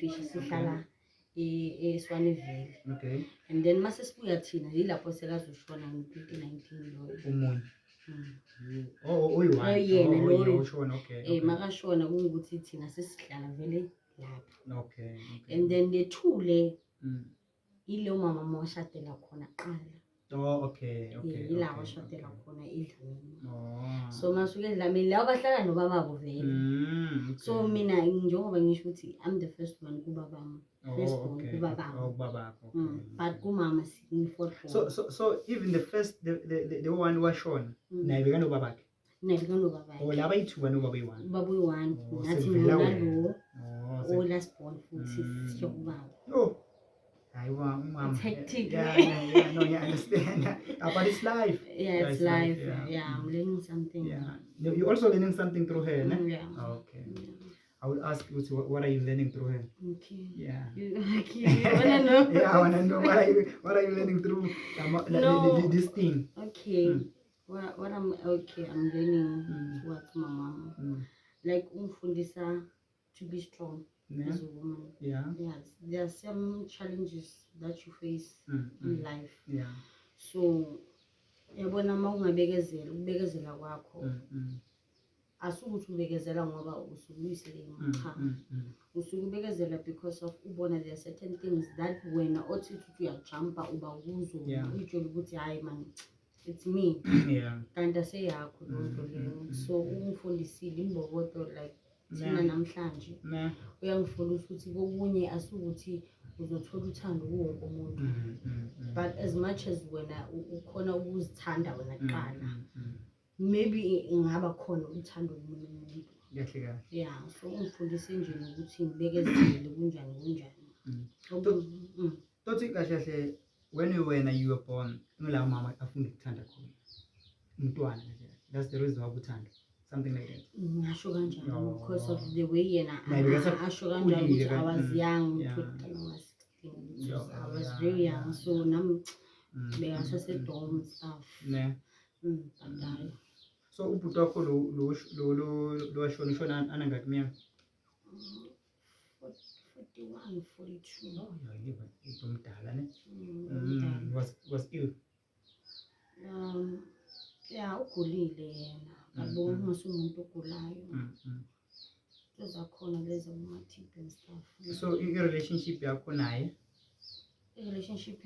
Kingfisher sihlala eSwaneville. Okay. And then mase sibuya thina yilapho sekazoshona ngo-2019 loyo. Umunye. Oh yena loyo. Ushona, okay. Makashona kungukuthi thina sesihlala vele lapho. Okay. And then the two le ile umama moshadela khona qala. Oh, okay. Yila washadela khona eDlamini. So masuke eDlamini la bahlala nobababo vele. So mina njengoba ngisho ukuthi I'm the first one kubabami. First born kubabami. But kumama fourth born. So even the first the one who was shown naye bekanobabakhe. Naye bekanobabakhe. Oh, laba yithi bani ubaba yi1. Ubaba yi1 nathi nalo. Oh, last born futhi siyokubaba. Oh. Mom. It's hectic. Yeah, no, yeah, I understand. But it's life. Yeah, it's life. Yeah, I'm learning something. Yeah. You're also learning something through her, ne? Yeah. Okay. Yeah. I will ask you what are you learning through her? Okay. Yeah. Okay. I wanna know. Yeah, I wanna know what are you learning through this thing? Okay. What I'm learning towards my mom. Like umfundisa to be strong. As a woman, yes, there are some challenges that you face in life. Yeah. So, yabona ukubekezela kwakho. Asukuthi ubekezela ngoba usubuyisele cha. Usukubekezela because of ubona there are certain things that when othi uyajumpa uba kuzo utshela ukuthi hayi man, it's me. Yeah. Kanti aseyakho lonto leyo. So ungifundisile imbokodo like thina namhlanje uyangifundisa ukuthi kokunye asukuthi uzothola uthando kuwonke umuntu, but as much as wena ukhona ukuzithanda wena qala, maybe ingaba khona uthando lomunye umuntu. Yeah, so ungifundise nje ukuthi ngibekezele kunjani. Tothi kahle when you were born ngila mama afuna ukuthanda khona umntwana kahle. That's the reason why uthanda. Something like that. Ngasho kanjalo because of the way yena asho kanjalo ukuthi I was young, I was very young, so nam bekasase dorm stuff. So ubhuti wakho lo washona anangaki minyaka? 41, 42. Oh, yeah, umdala ne. Was ill. Yeah, ugulile yena. Abona ngasumuntu ogulayo. Zakhona lezi ama-tip and stuff. So i-relationship yakho naye? I-relationship